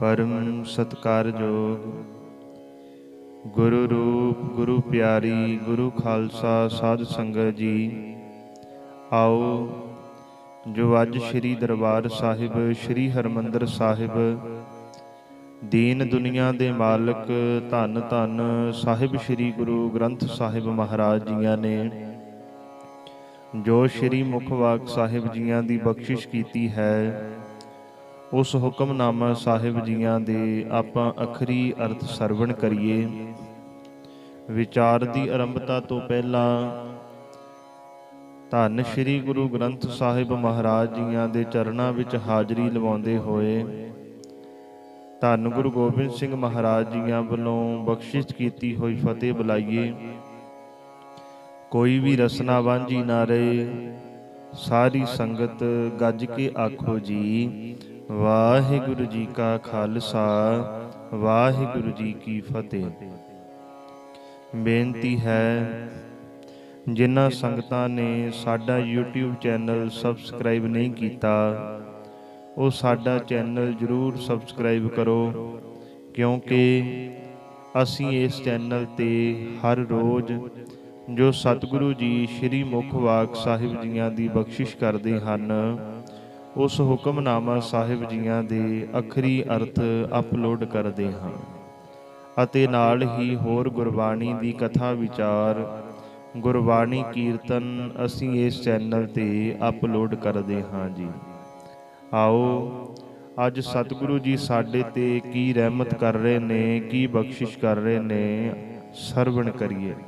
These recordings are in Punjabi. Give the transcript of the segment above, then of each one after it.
परम सत्कारयोग गुरु रूप गुरु प्यारी गुरु खालसा साध संगत जी। आओ जो अज श्री दरबार साहिब श्री हरमंदर साहिब दीन दुनिया दे मालक धन धन साहिब श्री गुरु ग्रंथ साहिब महाराज जियां ने जो श्री मुखवाक साहिब जियां दी बख्शिश कीती है, उस हुक्मनामा साहिब जियां दे आपां अखरी अर्थ सरवण करिए। विचार दी आरंभता तो पहला धन श्री गुरु ग्रंथ साहिब महाराज जियां दे चरणां विच हाजरी लवाउंदे होए धन गुरु गोबिंद सिंह महाराज जियां वल्लों बख्शिश कीती हुई फतेह बुलाइए। कोई भी रसना वांझी ना रहे, सारी संगत गज के आखो जी वाहिगुरु जी का खालसा वाहिगुरु जी की फतेह। बेनती है जिन्हां संगतां ने साडा YouTube चैनल सबसक्राइब नहीं कीता, वो साडा चैनल जरूर सबसक्राइब करो, क्योंकि असी इस चैनल ते हर रोज़ जो सतगुरु जी श्री मुखवाक साहिब जियां दी बख्शिश करते हैं, उस हुक्मनामा साहिब जियां दे अखरी अर्थ अपलोड करते हैं अते नाल ही होर गुरबाणी दी कथा विचार गुरबाणी कीर्तन असी इस चैनल ते अपलोड करते हाँ जी। आओ अज सतगुरु जी साडे ते की रहमत कर रहे ने, की बख्शिश कर रहे ने, सरवण करिए।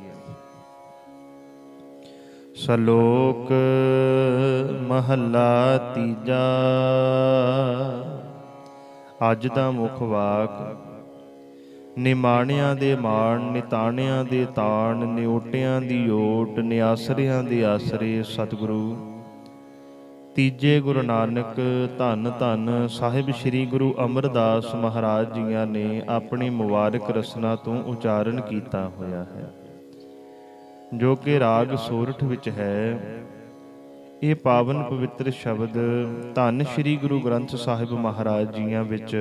सलोक महला तीजा। अज दा मुख वाक। निमाणियां दे माण निताणियां दे ताण निओटियां दी ओट निआसरियां दे आसरे सतगुरु। तीजे गुरु नानक धन धन साहिब श्री गुरु अमरदास महाराज जियां ने अपनी मुबारक रसना तो उचारण किया होया है, जो कि राग सोरठ विच है। ये पावन पवित्र शब्द धन श्री गुरु ग्रंथ साहिब महाराज जियां विच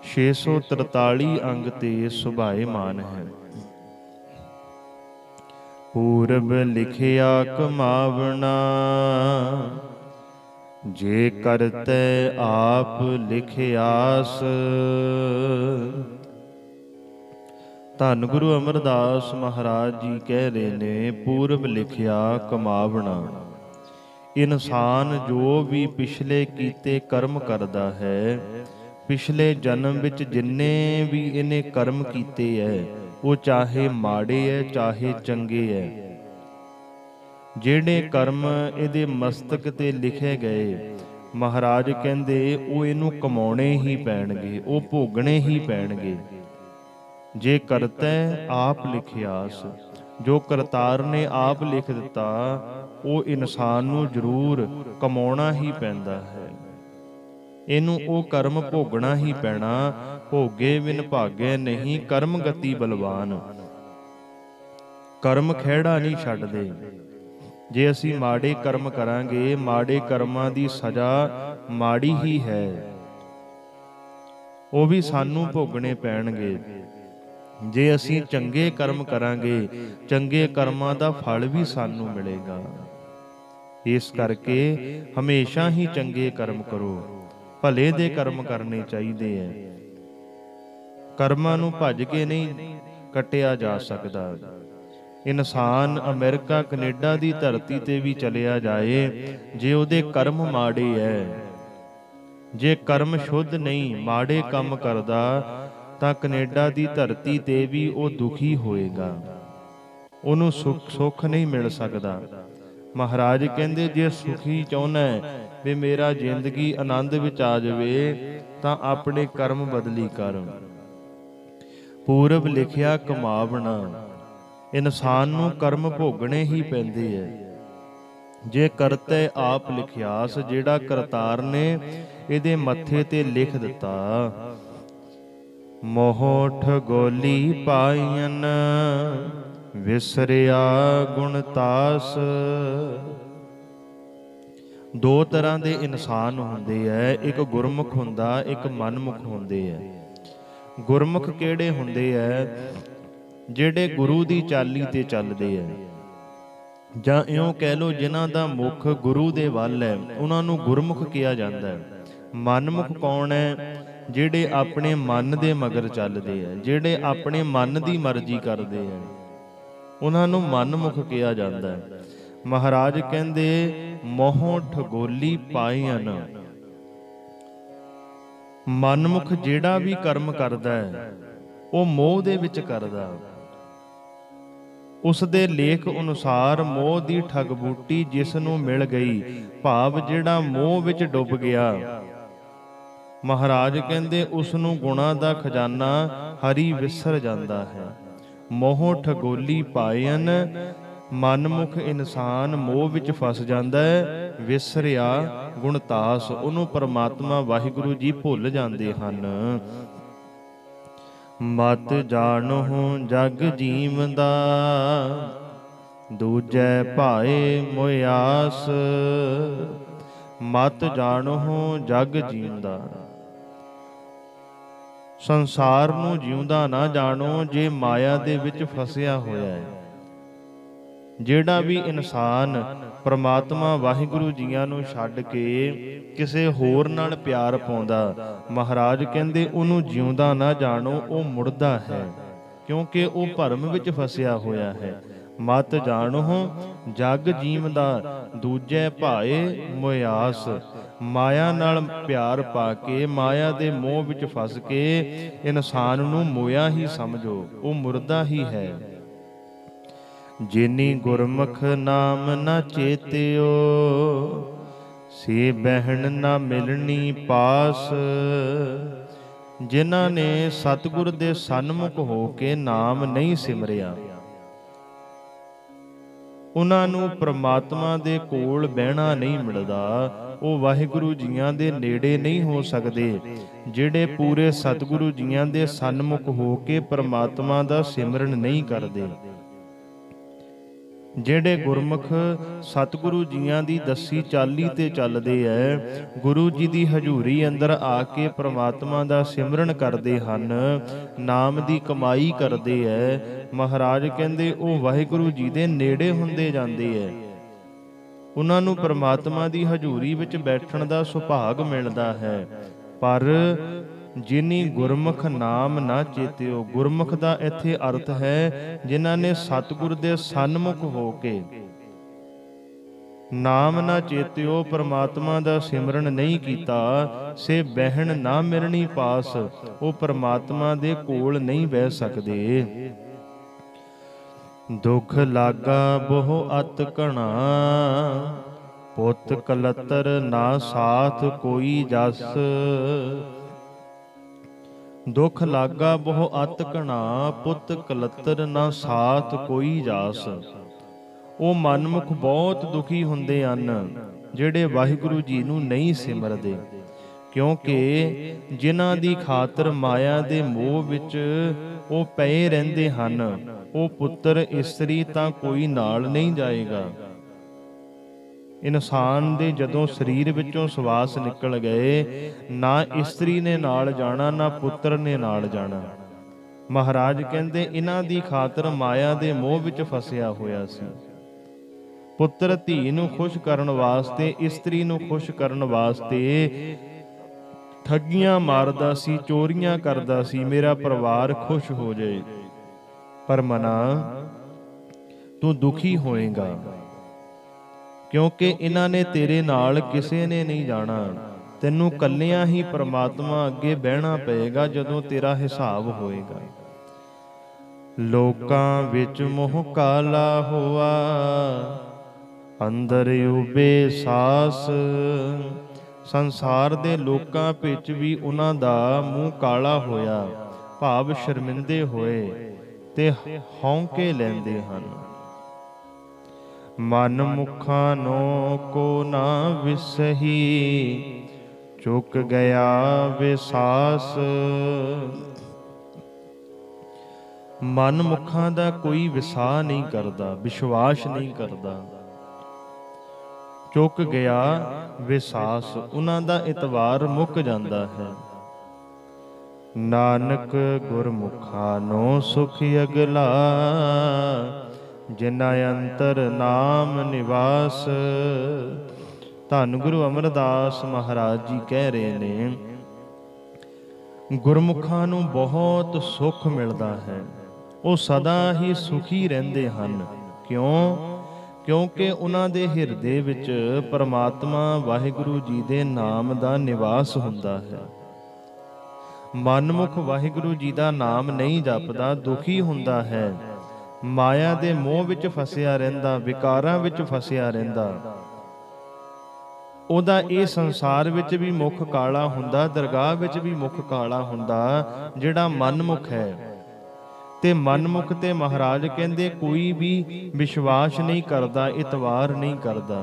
643 अंग ते सुभाएमान है। पूरब लिखिया कमावना जे करते आप लिखियास। धन गुरु अमरदास महाराज जी कह रहे ने पूरब लिखिया कमावना। इंसान जो भी पिछले कीते कर्म करता है, पिछले जन्म विच जिन्ने भी इन्हें कर्म कीते है, वो चाहे माड़े है चाहे चंगे है, ਜਿਹੜੇ ਕਰਮ ਇਹਦੇ ਮਸਤਕ ਤੇ ਲਿਖੇ ਗਏ, ਮਹਾਰਾਜ ਕਹਿੰਦੇ ਉਹ ਇਹਨੂੰ ਕਮਾਉਣੇ ਹੀ ਪੈਣਗੇ, ਉਹ ਭੋਗਣੇ ਹੀ ਪੈਣਗੇ। ਜੇ ਕਰਤੈ ਆਪ ਲਿਖਿਆਸ, ਜੋ ਕਰਤਾਰ ਨੇ ਆਪ ਲਿਖ ਦਿੱਤਾ, ਉਹ ਇਨਸਾਨ ਨੂੰ ਜ਼ਰੂਰ ਕਮਾਉਣਾ ਹੀ ਪੈਂਦਾ ਹੈ। ਇਹਨੂੰ ਉਹ ਕਰਮ ਭੋਗਣਾ ਹੀ ਪੈਣਾ। ਭੋਗੇ ਬਿਨ ਭਾਗੇ ਨਹੀਂ, ਕਰਮ ਗਤੀ ਬਲਵਾਨ। ਕਰਮ ਖਹਿੜਾ ਨਹੀਂ ਛੱਡਦੇ। ਜੇ ਅਸੀਂ ਮਾੜੇ ਕਰਮ ਕਰਾਂਗੇ, ਮਾੜੇ ਕਰਮਾਂ ਦੀ ਸਜ਼ਾ ਮਾੜੀ ਹੀ ਹੈ, ਉਹ ਵੀ ਸਾਨੂੰ ਭੋਗਣੇ ਪੈਣਗੇ। ਜੇ ਅਸੀਂ ਚੰਗੇ ਕਰਮ ਕਰਾਂਗੇ, ਚੰਗੇ ਕਰਮਾਂ ਦਾ ਫਲ ਵੀ ਸਾਨੂੰ ਮਿਲੇਗਾ। ਇਸ ਕਰਕੇ ਹਮੇਸ਼ਾ ਹੀ ਚੰਗੇ ਕਰਮ ਕਰੋ, ਭਲੇ ਦੇ ਕਰਮ ਕਰਨੇ ਚਾਹੀਦੇ ਹੈ। ਕਰਮਾਂ ਨੂੰ ਭੱਜ ਕੇ ਨਹੀਂ ਕੱਟਿਆ ਜਾ ਸਕਦਾ। ਇਨਸਾਨ ਅਮਰੀਕਾ ਕੈਨੇਡਾ ਦੀ ਧਰਤੀ ਤੇ ਵੀ ਚਲਿਆ ਜਾਏ, ਜੇ ਉਹਦੇ ਕਰਮ ਮਾੜੇ ਹੈ, ਜੇ ਕਰਮ ਸ਼ੁੱਧ ਨਹੀਂ, ਮਾੜੇ ਕੰਮ ਕਰਦਾ, ਤਾਂ ਕੈਨੇਡਾ ਦੀ ਧਰਤੀ ਤੇ ਵੀ ਉਹ ਦੁਖੀ ਹੋਏਗਾ, ਉਹਨੂੰ ਸੁੱਖ ਨਹੀਂ ਮਿਲ ਸਕਦਾ। ਮਹਾਰਾਜ ਕਹਿੰਦੇ ਜੇ ਸੁਖੀ ਚਾਹੁੰਦਾ ਵੀ ਮੇਰਾ ਜ਼ਿੰਦਗੀ ਆਨੰਦ ਵਿੱਚ ਆ ਜਾਵੇ, ਤਾਂ ਆਪਣੇ ਕਰਮ ਬਦਲੀ ਕਰ। ਪੂਰਬ ਲਿਖਿਆ ਕਮਾਵਣਾ। ਇਨਸਾਨ ਨੂੰ ਕਰਮ ਭੋਗਣੇ ਹੀ ਪੈਂਦੇ ਐ। ਜੇ ਕਰਤੇ ਆਪ ਲਿਖਿਆਸ, ਜਿਹੜਾ ਕਰਤਾਰ ਨੇ ਇਹਦੇ ਮੱਥੇ ਤੇ ਲਿਖ ਦਿੱਤਾ। ਮੋਹ ਠਗੋਲੀ ਪਾਈਨ ਵਿਸਰਿਆ ਗੁਣ ਤਾਸ। ਦੋ ਤਰ੍ਹਾਂ ਦੇ ਇਨਸਾਨ ਹੁੰਦੇ ਐ, ਇੱਕ ਗੁਰਮੁਖ ਹੁੰਦਾ, ਇੱਕ ਮਨਮੁਖ ਹੁੰਦੇ ਐ। ਗੁਰਮੁਖ ਕਿਹੜੇ ਹੁੰਦੇ ਐ? ਜਿਹੜੇ ਗੁਰੂ ਦੀ ਚਾਲੀ ਤੇ ਚੱਲਦੇ ਐ, ਜਾਂ ਇਉਂ ਕਹਿ ਲਓ ਜਿਨ੍ਹਾਂ ਦਾ ਮੁਖ ਗੁਰੂ ਦੇ ਵੱਲ ਹੈ, ਉਹਨਾਂ ਨੂੰ ਗੁਰਮੁਖ ਕਿਹਾ ਜਾਂਦਾ ਹੈ। ਮਨਮੁਖ ਕੌਣ ਹੈ? ਜਿਹੜੇ ਆਪਣੇ ਮਨ ਦੇ ਮਗਰ ਚੱਲਦੇ ਹੈ, ਜਿਹੜੇ ਆਪਣੇ ਮਨ ਦੀ ਮਰਜ਼ੀ ਕਰਦੇ ਹੈ, ਉਹਨਾਂ ਨੂੰ ਮਨਮੁਖ ਕਿਹਾ ਜਾਂਦਾ ਹੈ। ਮਹਾਰਾਜ ਕਹਿੰਦੇ ਮੋਹ ਠਗੋਲੀ ਪਾਈਨ। ਮਨਮੁਖ ਜਿਹੜਾ ਵੀ ਕਰਮ ਕਰਦਾ ਹੈ ਉਹ ਮੋਹ ਦੇ ਵਿੱਚ ਕਰਦਾ। ਉਸ ਦੇ ਲੇਖ ਅਨੁਸਾਰ ਮੋਹ ਦੀ ਠੱਗ ਬੂਟੀ ਜਿਸ ਨੂੰ ਮਿਲ ਗਈ, ਭਾਵ ਜਿਹੜਾ ਮੋਹ ਵਿੱਚ ਡੁੱਬ ਗਿਆ, ਮਹਾਰਾਜ ਕਹਿੰਦੇ ਉਸ ਨੂੰ ਗੁਣਾਂ ਦਾ ਖਜ਼ਾਨਾ ਹਰੀ ਵਿਸਰ ਜਾਂਦਾ ਹੈ। ਮੋਹ ਠਗੋਲੀ ਪਾਇਨ। ਮਨਮੁਖ ਇਨਸਾਨ ਮੋਹ ਵਿੱਚ ਫਸ ਜਾਂਦਾ ਹੈ, ਵਿਸਰਿਆ ਗੁਣਤਾਸ, ਉਹਨੂੰ ਪਰਮਾਤਮਾ ਵਾਹਿਗੁਰੂ ਜੀ ਭੁੱਲ ਜਾਂਦੇ ਹਨ। ਮਤ ਜਾਣਹੁ ਜਗ ਜੀਵਦਾ, ਦੂਜੈ ਭਾਏ ਮੁਆਸ। ਮਤ ਜਾਣਹੁ ਜਗ ਜੀਵਦਾ। ਸੰਸਾਰ ਨੂੰ ਜਿਉਂਦਾ ਨਾ ਜਾਣੋ ਜੇ ਮਾਇਆ ਦੇ ਵਿੱਚ ਫਸਿਆ ਹੋਇਆ ਹੈ। ਜਿਹੜਾ ਵੀ ਇਨਸਾਨ ਪ੍ਰਮਾਤਮਾ ਵਾਹਿਗੁਰੂ ਜੀਆਂ ਨੂੰ ਛੱਡ ਕੇ ਕਿਸੇ ਹੋਰ ਨਾਲ ਪਿਆਰ ਪਾਉਂਦਾ, ਮਹਾਰਾਜ ਕਹਿੰਦੇ ਉਹਨੂੰ ਜਿਉਂਦਾ ਨਾ ਜਾਣੋ, ਉਹ ਮੁੜਦਾ ਹੈ, ਕਿਉਂਕਿ ਉਹ ਭਰਮ ਵਿੱਚ ਫਸਿਆ ਹੋਇਆ ਹੈ। ਮਤ ਜਾਣਹੁ ਜਗ ਜੀਵਦਾ, ਦੂਜੇ ਭਾਏ ਮੁਆਸ। ਮਾਇਆ ਨਾਲ ਪਿਆਰ ਪਾ ਕੇ, ਮਾਇਆ ਦੇ ਮੋਹ ਵਿੱਚ ਫਸ ਕੇ ਇਨਸਾਨ ਨੂੰ ਮੋਇਆ ਹੀ ਸਮਝੋ, ਉਹ ਮੁਰਦਾ ਹੀ ਹੈ। ਜਿਨੀ ਗੁਰਮੁਖ ਨਾਮ ਨਾ ਚੇਤਿਓ, ਸੇ ਬਹਿਣ ਨਾ ਮਿਲਣੀ ਪਾਸ। ਜਿਨ੍ਹਾਂ ਨੇ ਸਤਿਗੁਰ ਦੇ ਸਨਮੁਖ ਹੋ ਕੇ ਨਾਮ ਨਹੀਂ ਸਿਮਰਿਆ, ਉਹਨਾਂ ਨੂੰ ਪ੍ਰਮਾਤਮਾ ਦੇ ਕੋਲ ਬਹਿਣਾ ਨਹੀਂ ਮਿਲਦਾ, ਉਹ ਵਾਹਿਗੁਰੂ ਜੀਆਂ ਦੇ ਨੇੜੇ ਨਹੀਂ ਹੋ ਸਕਦੇ। ਜਿਹੜੇ ਪੂਰੇ ਸਤਿਗੁਰੂ ਜੀਆਂ ਦੇ ਸਨਮੁਖ ਹੋ ਕੇ ਪ੍ਰਮਾਤਮਾ ਦਾ ਸਿਮਰਨ ਨਹੀਂ ਕਰਦੇ, ਜਿਹੜੇ ਗੁਰਮੁਖ ਸਤਿਗੁਰੂ ਜੀਆਂ ਦੀ ਦੱਸੀ ਚਾਲੀ ਤੇ ਚੱਲਦੇ ਐ, ਗੁਰੂ ਜੀ ਦੀ ਹਜ਼ੂਰੀ ਅੰਦਰ ਆ ਕੇ ਪ੍ਰਮਾਤਮਾ ਦਾ ਸਿਮਰਨ ਕਰਦੇ ਹਨ, ਨਾਮ ਦੀ ਕਮਾਈ ਕਰਦੇ ਐ, ਮਹਾਰਾਜ ਕਹਿੰਦੇ ਉਹ ਵਾਹਿਗੁਰੂ ਜੀ ਦੇ ਨੇੜੇ ਹੁੰਦੇ ਜਾਂਦੇ ਐ। ਉਹਨਾਂ ਨੂੰ ਪ੍ਰਮਾਤਮਾ ਦੀ ਹਜ਼ੂਰੀ ਵਿੱਚ ਬੈਠਣ ਦਾ ਸੁਭਾਗ ਮਿਲਦਾ ਹੈ। ਪਰ ਜਿਨੀ ਗੁਰਮੁਖ ਨਾਮ ਨਾ ਚੇਤਿਓ, ਗੁਰਮੁਖ ਦਾ ਇੱਥੇ ਅਰਥ ਹੈ ਜਿਨ੍ਹਾਂ ਨੇ ਸਤਿਗੁਰ ਦੇ ਸਨਮੁਖ ਹੋ ਕੇ ਨਾਮ ਨਾ ਚੇਤਿਓ, ਪ੍ਰਮਾਤਮਾ ਦਾ ਸਿਮਰਨ ਨਹੀਂ ਕੀਤਾ, ਸੇ ਬਹਿਣ ਨਾ ਮਿਲਣੀ ਪਾਸ, ਉਹ ਪ੍ਰਮਾਤਮਾ ਦੇ ਕੋਲ ਨਹੀਂ ਬਹਿ ਸਕਦੇ। ਦੁਖ ਲਾਗਾ ਬਹੁ ਅਤ ਘਣਾ, ਪੁੱਤ ਕਲਤਰ ਨਾ ਸਾਥ ਕੋਈ ਜਸ। ਦੁਖ ਲਾਗਾ ਬਹੁ ਅਤ ਘਣਾ, ਪੁੱਤ ਕਲਤਰ ਨਾ ਸਾਥ ਕੋਈ ਜਾਸ। ਉਹ ਮਨਮੁਖ ਬਹੁਤ ਦੁਖੀ ਹੁੰਦੇ ਹਨ ਜਿਹੜੇ ਵਾਹਿਗੁਰੂ ਜੀ ਨੂੰ ਨਹੀਂ ਸਿਮਰਦੇ, ਕਿਉਂਕਿ ਜਿਨ੍ਹਾਂ ਦੀ ਖਾਤਰ ਮਾਇਆ ਦੇ ਮੋਹ ਵਿੱਚ ਉਹ ਪਏ ਰਹਿੰਦੇ ਹਨ, ਉਹ ਪੁੱਤਰ ਇਸਤਰੀ ਤਾਂ ਕੋਈ ਨਾਲ ਨਹੀਂ ਜਾਏਗਾ। ਇਨਸਾਨ ਦੇ ਜਦੋਂ ਸਰੀਰ ਵਿੱਚੋਂ ਸਵਾਸ ਨਿਕਲ ਗਏ, ਨਾ ਇਸਤਰੀ ਨੇ ਨਾਲ ਜਾਣਾ, ਨਾ ਪੁੱਤਰ ਨੇ ਨਾਲ ਜਾਣਾ। ਮਹਾਰਾਜ ਕਹਿੰਦੇ ਇਹਨਾਂ ਦੀ ਖਾਤਰ ਮਾਇਆ ਦੇ ਮੋਹ ਵਿੱਚ ਫਸਿਆ ਹੋਇਆ ਸੀ। ਪੁੱਤਰ ਧੀ ਨੂੰ ਖੁਸ਼ ਕਰਨ ਵਾਸਤੇ, ਇਸਤਰੀ ਨੂੰ ਖੁਸ਼ ਕਰਨ ਵਾਸਤੇ ਠੱਗੀਆਂ ਮਾਰਦਾ ਸੀ, ਚੋਰੀਆਂ ਕਰਦਾ ਸੀ, ਮੇਰਾ ਪਰਿਵਾਰ ਖੁਸ਼ ਹੋ ਜਾਏ। ਪਰ ਮਨਾ, ਤੂੰ ਦੁਖੀ ਹੋਏਗਾ, ਕਿਉਂਕਿ ਇਹਨਾਂ ਨੇ ਤੇਰੇ ਨਾਲ ਕਿਸੇ ਨੇ ਨਹੀਂ ਜਾਣਾ। ਤੈਨੂੰ ਕੱਲਿਆਂ ਹੀ ਪ੍ਰਮਾਤਮਾ ਅੱਗੇ ਬਹਿਣਾ ਪਏਗਾ ਜਦੋਂ ਤੇਰਾ ਹਿਸਾਬ ਹੋਏਗਾ। ਲੋਕਾਂ ਵਿੱਚ ਮੋਹ ਕਾਲਾ ਹੋਆ, ਅੰਦਰ ਉਬੇ ਸਾਸ। ਸੰਸਾਰ ਦੇ ਲੋਕਾਂ ਵਿੱਚ ਵੀ ਉਹਨਾਂ ਦਾ ਮੂੰਹ ਕਾਲਾ ਹੋਇਆ, ਭਾਵ ਸ਼ਰਮਿੰਦੇ ਹੋਏ ਤੇ ਹੌਂਕੇ ਲੈਂਦੇ ਹਨ। ਮਨ ਮੁਖਾਂ ਨੋ ਕੋ ਨਾ ਵਿਸਹੀ, ਚੁੱਕ ਗਿਆ ਵਿਸਾਸ। ਮਨ ਮੁਖਾਂ ਦਾ ਕੋਈ ਵਿਸਾਹ ਨਹੀਂ ਕਰਦਾ, ਵਿਸ਼ਵਾਸ ਨਹੀਂ ਕਰਦਾ। ਚੁੱਕ ਗਿਆ ਵਿਸਾਸ, ਉਹਨਾਂ ਦਾ ਇਤਵਾਰ ਮੁੱਕ ਜਾਂਦਾ ਹੈ। ਨਾਨਕ ਗੁਰਮੁਖਾਂ ਨੂੰ ਸੁਖ ਅਗਲਾ, ਜਿਨ੍ਹਾਂ ਅੰਤਰ ਨਾਮ ਨਿਵਾਸ। ਧੰਨ ਗੁਰੂ ਅਮਰਦਾਸ ਮਹਾਰਾਜ ਜੀ ਕਹਿ ਰਹੇ ਨੇ, ਗੁਰਮੁਖਾਂ ਨੂੰ ਬਹੁਤ ਸੁੱਖ ਮਿਲਦਾ ਹੈ, ਉਹ ਸਦਾ ਹੀ ਸੁਖੀ ਰਹਿੰਦੇ ਹਨ। ਕਿਉਂ? ਕਿਉਂਕਿ ਉਹਨਾਂ ਦੇ ਹਿਰਦੇ ਵਿੱਚ ਪਰਮਾਤਮਾ ਵਾਹਿਗੁਰੂ ਜੀ ਦੇ ਨਾਮ ਦਾ ਨਿਵਾਸ ਹੁੰਦਾ ਹੈ। ਮਨਮੁਖ ਵਾਹਿਗੁਰੂ ਜੀ ਦਾ ਨਾਮ ਨਹੀਂ ਜਪਦਾ, ਦੁਖੀ ਹੁੰਦਾ ਹੈ, ਮਾਇਆ ਦੇ ਮੋਹ ਵਿੱਚ ਫਸਿਆ ਰਹਿੰਦਾ, ਵਿਕਾਰਾਂ ਵਿੱਚ ਫਸਿਆ ਰਹਿੰਦਾ। ਉਹਦਾ ਇਹ ਸੰਸਾਰ ਵਿੱਚ ਵੀ ਮੁਖ ਕਾਲਾ ਹੁੰਦਾ, ਦਰਗਾਹ ਵਿੱਚ ਵੀ ਮੁਖ ਕਾਲਾ ਹੁੰਦਾ, ਜਿਹੜਾ ਮਨਮੁਖ ਹੈ। ਤੇ ਮਨਮੁਖ ਤੇ ਮਹਾਰਾਜ ਕਹਿੰਦੇ ਕੋਈ ਵੀ ਵਿਸ਼ਵਾਸ ਨਹੀਂ ਕਰਦਾ, ਇਤਵਾਰ ਨਹੀਂ ਕਰਦਾ।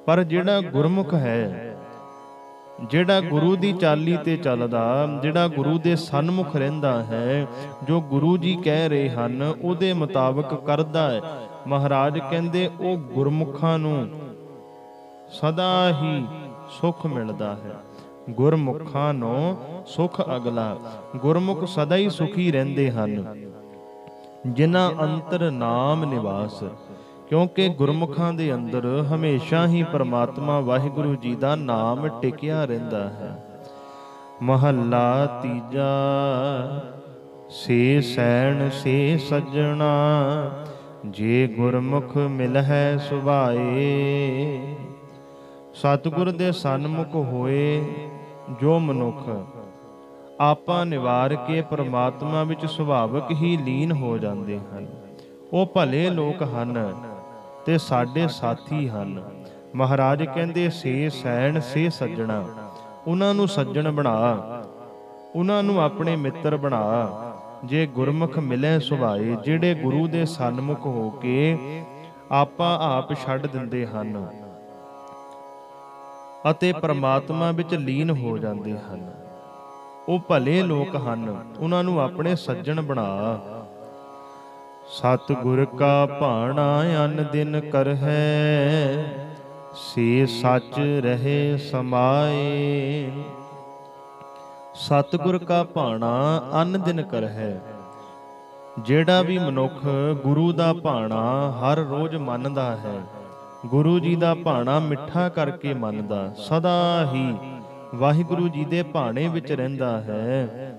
ਪਰ ਜਿਹੜਾ ਗੁਰਮੁਖ ਹੈ, ਜਿਹੜਾ ਗੁਰੂ ਦੀ ਚਾਲੀ ਤੇ ਚੱਲਦਾ, ਜਿਹੜਾ ਗੁਰੂ ਦੇ ਸਨਮੁਖ ਰਹਿੰਦਾ ਹੈ, ਜੋ ਗੁਰੂ ਜੀ ਕਹਿ ਰਹੇ ਹਨ ਉਹਦੇ ਮੁਤਾਬਕ ਕਰਦਾ ਹੈ, ਮਹਾਰਾਜ ਕਹਿੰਦੇ ਉਹ ਗੁਰਮੁਖਾਂ ਨੂੰ ਸਦਾ ਹੀ ਸੁਖ ਮਿਲਦਾ ਹੈ। ਗੁਰਮੁਖਾਂ ਨੂੰ ਸੁਖ ਅਗਲਾ, ਗੁਰਮੁਖ ਸਦਾ ਹੀ ਸੁਖੀ ਰਹਿੰਦੇ ਹਨ, ਜਿਨ੍ਹਾਂ ਅੰਤਰ ਨਾਮ ਨਿਵਾਸ। ਕਿਉਂਕਿ ਗੁਰਮੁਖਾਂ ਦੇ ਅੰਦਰ ਹਮੇਸ਼ਾ ਹੀ ਪਰਮਾਤਮਾ ਵਾਹਿਗੁਰੂ ਜੀ ਦਾ ਨਾਮ ਟਿਕਿਆ ਰਹਿੰਦਾ ਹੈ। ਮਹੱਲਾ ਤੀਜਾ। ਸੇ ਸੈਣ ਸੇ ਸੱਜਣਾ, ਜੇ ਗੁਰਮੁਖ ਮਿਲਹਿ ਸੁਭਾਏ। ਸਤਿਗੁਰ ਦੇ ਸਨਮੁਖ ਹੋਏ ਜੋ ਮਨੁੱਖ ਆਪਾ ਨਿਵਾਰ ਕੇ ਪਰਮਾਤਮਾ ਵਿੱਚ ਸੁਭਾਵਕ ਹੀ ਲੀਨ ਹੋ ਜਾਂਦੇ ਹਨ, ਉਹ ਭਲੇ ਲੋਕ ਹਨ ਤੇ ਸਾਡੇ ਸਾਥੀ ਹਨ। ਮਹਾਰਾਜ ਕਹਿੰਦੇ ਸੇ ਸੈਣ ਸੇ ਸੱਜਣਾ, ਉਹਨਾਂ ਨੂੰ ਸੱਜਣ ਬਣਾ, ਉਹਨਾਂ ਨੂੰ ਆਪਣੇ ਮਿੱਤਰ ਬਣਾ। ਜੇ ਗੁਰਮੁਖ ਮਿਲੇ ਸੁਭਾਏ, ਜਿਹੜੇ ਗੁਰੂ ਦੇ ਸਨਮੁਖ ਹੋ ਕੇ ਆਪਾ ਆਪ ਛੱਡ ਦਿੰਦੇ ਹਨ ਅਤੇ ਪਰਮਾਤਮਾ ਵਿੱਚ ਲੀਨ ਹੋ ਜਾਂਦੇ ਹਨ, ਉਹ ਭਲੇ ਲੋਕ ਹਨ, ਉਹਨਾਂ ਨੂੰ ਆਪਣੇ ਸੱਜਣ ਬਣਾ। ਸਤਿਗੁਰ ਕਾ ਭਾਣਾ ਅਨ ਦਿਨ ਕਰਹਿ, ਸੇ ਸੱਚ ਰਹੇ ਸਮਾਏ। ਸਤਿਗੁਰ ਕਾ ਭਾਣਾ ਅਨ ਦਿਨ ਕਰਹਿ, ਜਿਹੜਾ ਵੀ ਮਨੁੱਖ ਗੁਰੂ ਦਾ ਭਾਣਾ ਹਰ ਰੋਜ਼ ਮੰਨਦਾ ਹੈ, ਗੁਰੂ ਜੀ ਦਾ ਭਾਣਾ ਮਿੱਠਾ ਕਰਕੇ ਮੰਨਦਾ, ਸਦਾ ਹੀ ਵਾਹਿਗੁਰੂ ਜੀ ਦੇ ਭਾਣੇ ਵਿੱਚ ਰਹਿੰਦਾ ਹੈ,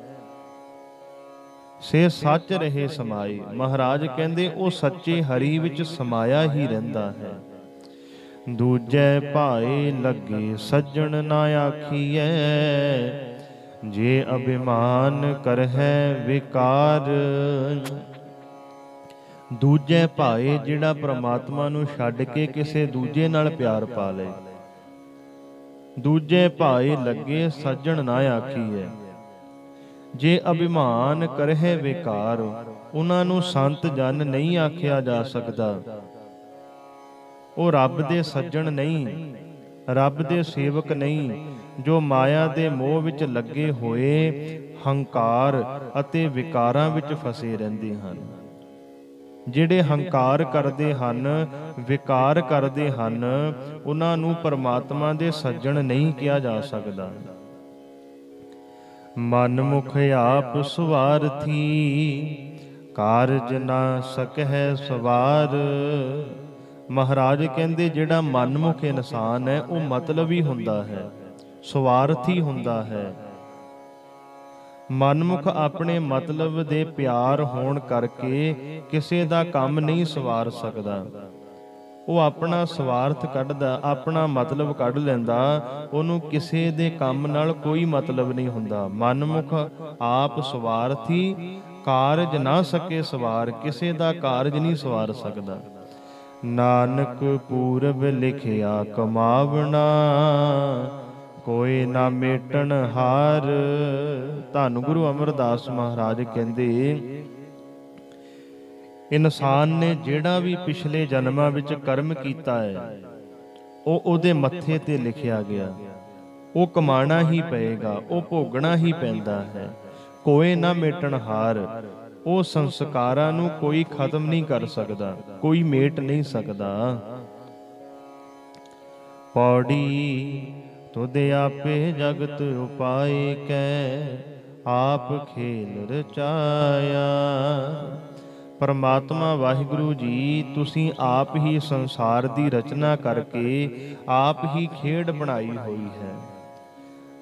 ਸੇ ਸੱਚ ਰਹੇ ਸਮਾਏ। ਮਹਾਰਾਜ ਕਹਿੰਦੇ ਉਹ ਸੱਚੇ ਹਰੀ ਵਿੱਚ ਸਮਾਇਆ ਹੀ ਰਹਿੰਦਾ ਹੈ। ਦੂਜੇ ਭਾਏ ਲੱਗੇ ਸੱਜਣ ਨਾ ਆਖੀਐ, ਜੇ ਅਭਿਮਾਨ ਕਰਹਿ ਵਿਕਾਰ। ਦੂਜੇ ਭਾਏ ਜਿਹੜਾ ਪ੍ਰਮਾਤਮਾ ਨੂੰ ਛੱਡ ਕੇ ਕਿਸੇ ਦੂਜੇ ਨਾਲ ਪਿਆਰ ਪਾ ਲਏ। ਦੂਜੇ ਭਾਏ ਲੱਗੇ ਸੱਜਣ ਨਾ ਆਖੀਐ, ਜੇ ਅਭਿਮਾਨ ਕਰਹਿ ਵਿਕਾਰ। ਉਹਨਾਂ ਨੂੰ ਸੰਤ ਜਨ ਨਹੀਂ ਆਖਿਆ ਜਾ ਸਕਦਾ, ਉਹ ਰੱਬ ਦੇ ਸੱਜਣ ਨਹੀਂ, ਰੱਬ ਦੇ ਸੇਵਕ ਨਹੀਂ, ਜੋ ਮਾਇਆ ਦੇ ਮੋਹ ਵਿੱਚ ਲੱਗੇ ਹੋਏ ਹੰਕਾਰ ਅਤੇ ਵਿਕਾਰਾਂ ਵਿੱਚ ਫਸੇ ਰਹਿੰਦੇ ਹਨ। ਜਿਹੜੇ ਹੰਕਾਰ ਕਰਦੇ ਹਨ, ਵਿਕਾਰ ਕਰਦੇ ਹਨ, ਉਹਨਾਂ ਨੂੰ ਪਰਮਾਤਮਾ ਦੇ ਸੱਜਣ ਨਹੀਂ ਕਿਹਾ ਜਾ ਸਕਦਾ। ਮਨਮੁਖ ਆਪ ਸੁਵਾਰਥੀ, ਕਾਰਜ ਨਾ ਸਕਹਿ ਸਵਾਰ। ਮਹਾਰਾਜ ਕਹਿੰਦੇ ਜਿਹੜਾ ਮਨਮੁਖ ਇਨਸਾਨ ਹੈ ਉਹ ਮਤਲਬੀ ਹੁੰਦਾ ਹੈ, ਸਵਾਰਥੀ ਹੁੰਦਾ ਹੈ। ਮਨਮੁਖ ਆਪਣੇ ਮਤਲਬ ਦੇ ਪਿਆਰ ਹੋਣ ਕਰਕੇ ਕਿਸੇ ਦਾ ਕੰਮ ਨਹੀਂ ਸਵਾਰ ਸਕਦਾ। ਉਹ ਆਪਣਾ ਸਵਾਰਥ ਕੱਢਦਾ, ਆਪਣਾ ਮਤਲਬ ਕੱਢ ਲੈਂਦਾ, ਉਹਨੂੰ ਕਿਸੇ ਦੇ ਕੰਮ ਨਾਲ ਕੋਈ ਮਤਲਬ ਨਹੀਂ ਹੁੰਦਾ। ਮਨਮੁਖ ਆਪ ਸਵਾਰਥੀ, ਕਾਰਜ ਨਾ ਸਕੇ ਸਵਾਰ, ਕਿਸੇ ਦਾ ਕਾਰਜ ਨਹੀਂ ਸਵਾਰ ਸਕਦਾ। ਨਾਨਕ ਪੂਰਬ ਲਿਖਿਆ ਕਮਾਵਣਾ, ਕੋਈ ਨਾ ਮੇਟਣ ਹਾਰ। ਧੰਨ ਗੁਰੂ ਅਮਰਦਾਸ ਮਹਾਰਾਜ ਕਹਿੰਦੇ ਇਨਸਾਨ ਨੇ ਜਿਹੜਾ ਵੀ ਪਿਛਲੇ ਜਨਮਾਂ ਵਿੱਚ ਕਰਮ ਕੀਤਾ ਹੈ ਉਹ ਉਹਦੇ ਮੱਥੇ ਤੇ ਲਿਖਿਆ ਗਿਆ, ਉਹ ਕਮਾਣਾ ਹੀ ਪਏਗਾ, ਉਹ ਭੋਗਣਾ ਹੀ ਪੈਂਦਾ ਹੈ। ਕੋਈ ਨਾ ਮੇਟਣ ਹਾਰ, ਉਹ ਸੰਸਕਾਰਾਂ ਨੂੰ ਕੋਈ ਖਤਮ ਨਹੀਂ ਕਰ ਸਕਦਾ, ਕੋਈ ਮੇਟ ਨਹੀਂ ਸਕਦਾ। पौड़ी तुद आपे जगत उपाय कै, आप खेल रचाया। परमात्मा वाहिगुरु जी तुसी आप ही संसार की रचना करके आप ही खेड बनाई हुई है।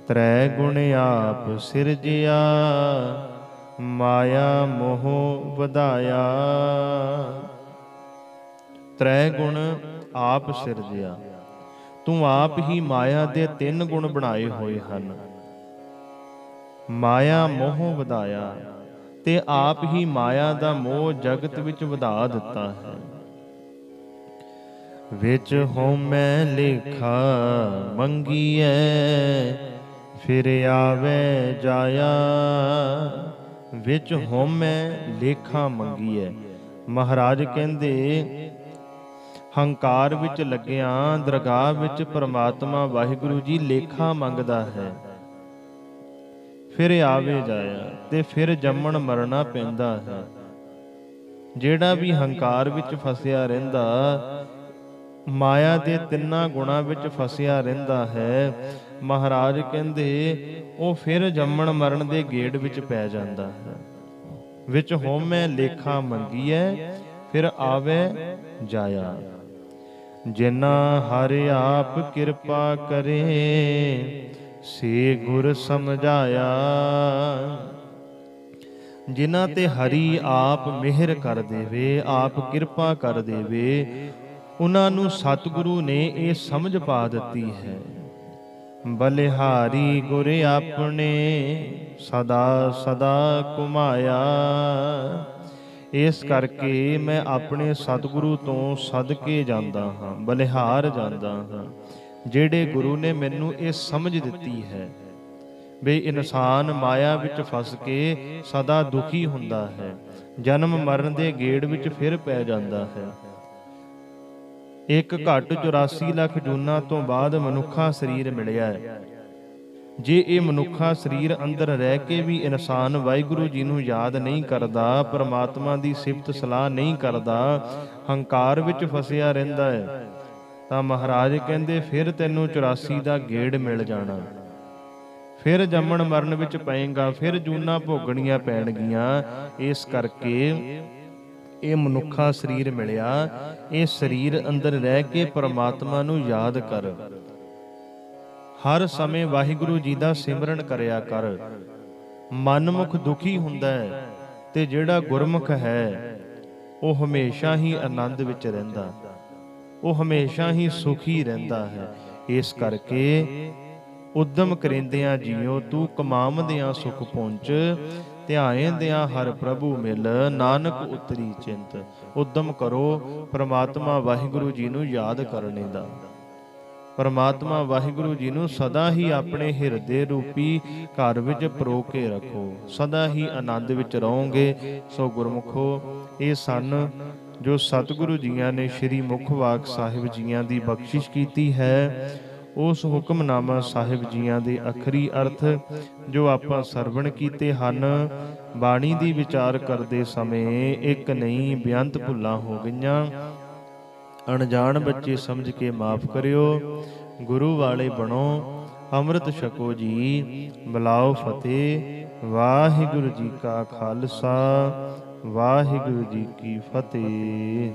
त्रै गुण आप सिरजिया, माया मोह वधाया। त्रै गुण आप सिरजिया, तू आप ही माया दे तीन गुण बनाए होए हन। माया मोह वधाया, ते आप ही माया दा मोह जगत विच वधा दिता है। विच होमै लेखा मंगीए, फिर आवे जाया। विच होमै लेखा मंगीए, महाराज कहंदे हंकार विच लग्गिया दरगाह विच परमात्मा वाहिगुरु जी लेखा मंगदा है। फिर आवे जाया ते फिर जम्मण मरना पैंदा है। ਜਿਹੜਾ भी हंकार विच फसिया रहिंदा, माया दे तिन्ना गुणा विच फसिया रहिंदा है, महाराज कहंदे ਉਹ फिर जम्मण मरण दे गेड़ विच पै ਜਾਂਦਾ है। विच होमै लेखा मंगीए, फिर आवे जाया। जिना हर आप कृपा करे, से गुर समझाया। जिन्हां ते हरि आप मिहर कर देवे, आप कृपा कर देवे, उन्हां नूं सतगुरु ने ये समझ पा दित्ती है। बलिहारी गुर आपने सदा सदा घुमाया। इस करके मैं अपने सतगुरु तो सदके जांदा हां, बलिहार जांदा हां। ਜਿਹੜੇ गुरु ने मैनू ये समझ दिती है भी इंसान माया विच फस के सदा दुखी हुंदा है, जन्म मरण दे गेड़ विच फिर पै जांदा है। एक घट 84 ਲੱਖ ਜੂਨਾਂ ਤੋਂ ਬਾਅਦ ਮਨੁੱਖਾ ਸਰੀਰ ਮਿਲਿਆ ਹੈ। ਜੇ ਇਹ ਮਨੁੱਖਾ ਸਰੀਰ ਅੰਦਰ ਰਹਿ ਕੇ ਵੀ ਇਨਸਾਨ ਵਾਹਿਗੁਰੂ ਜੀ ਨੂੰ ਯਾਦ ਨਹੀਂ ਕਰਦਾ, ਪਰਮਾਤਮਾ ਦੀ ਸਿਫਤ ਸਲਾਹ ਨਹੀਂ ਕਰਦਾ, ਹੰਕਾਰ ਵਿੱਚ ਫਸਿਆ ਰਹਿੰਦਾ ਹੈ, ਤਾਂ ਮਹਾਰਾਜ ਕਹਿੰਦੇ ਫਿਰ ਤੈਨੂੰ 84 ਦਾ ਗੇੜ ਮਿਲ ਜਾਣਾ, ਫਿਰ ਜੰਮਣ ਮਰਨ ਵਿੱਚ ਪਏਗਾ, ਫਿਰ ਜੂਨਾਂ ਭੋਗਣੀਆਂ ਪੈਣਗੀਆਂ। ਇਸ ਕਰਕੇ ਇਹ ਮਨੁੱਖਾ ਸਰੀਰ ਮਿਲਿਆ, ਇਹ ਸਰੀਰ ਅੰਦਰ ਰਹਿ ਕੇ ਪਰਮਾਤਮਾ ਨੂੰ ਯਾਦ ਕਰ, ਹਰ ਸਮੇਂ ਵਾਹਿਗੁਰੂ ਜੀ ਦਾ ਸਿਮਰਨ ਕਰਿਆ ਕਰ। ਮਨਮੁਖ ਦੁਖੀ ਹੁੰਦਾ ਹੈ ਤੇ ਜਿਹੜਾ ਗੁਰਮੁਖ ਹੈ ਉਹ ਹਮੇਸ਼ਾ ਹੀ ਆਨੰਦ ਵਿੱਚ ਰਹਿੰਦਾ, ਉਹ ਹਮੇਸ਼ਾ ਹੀ ਸੁਖੀ ਰਹਿੰਦਾ ਹੈ। ਇਸ ਕਰਕੇ ਉਦਮ ਕਰਿੰਦਿਆਂ ਜੀਓ ਤੂੰ ਕਮਾਵਦਿਆਂ ਸੁਖ ਪਹੁੰਚ, ਧਿਆਇਂਦਿਆਂ ਹਰ ਪ੍ਰਭੂ ਮਿਲ, ਨਾਨਕ ਉਤਰੀ ਚਿੰਤ। ਉਦਮ ਕਰੋ ਪ੍ਰਮਾਤਮਾ ਵਾਹਿਗੁਰੂ ਜੀ ਨੂੰ ਯਾਦ ਕਰਨੇ ਦਾ, ਪਰਮਾਤਮਾ ਵਾਹਿਗੁਰੂ ਜੀ ਨੂੰ ਸਦਾ ਹੀ ਆਪਣੇ ਹਿਰਦੇ ਰੂਪੀ ਘਰ ਵਿੱਚ ਪਰੋ ਕੇ ਰੱਖੋ, ਸਦਾ ਹੀ ਆਨੰਦ ਵਿੱਚ ਰਹੋਗੇ। ਸੋ ਗੁਰਮੁਖੋ, ਇਹ ਸਨ ਜੋ ਸਤਿਗੁਰੂ ਜੀਆਂ ਨੇ ਸ਼੍ਰੀ ਮੁਖਵਾਕ ਸਾਹਿਬ ਜੀਆਂ ਦੀ ਬਖਸ਼ਿਸ਼ ਕੀਤੀ ਹੈ। ਉਸ ਹੁਕਮਨਾਮਾ ਸਾਹਿਬ ਜੀਆਂ ਦੇ ਅਖਰੀ ਅਰਥ ਜੋ ਆਪਾਂ ਸਰਵਣ ਕੀਤੇ ਹਨ, ਬਾਣੀ ਦੀ ਵਿਚਾਰ ਕਰਦੇ ਸਮੇਂ ਇੱਕ ਨਹੀਂ ਬੇਅੰਤ ਭੁੱਲਾਂ ਹੋ ਗਈਆਂ, ਅਣਜਾਣ ਬੱਚੇ ਸਮਝ ਕੇ ਮਾਫ ਕਰਿਓ। ਗੁਰੂ ਵਾਲੇ ਬਣੋ, ਅੰਮ੍ਰਿਤ ਛਕੋ ਜੀ, ਬੁਲਾਓ ਫਤਿਹ। ਵਾਹਿਗੁਰੂ ਜੀ ਕਾ ਖਾਲਸਾ, ਵਾਹਿਗੁਰੂ ਜੀ ਕੀ ਫਤਿਹ।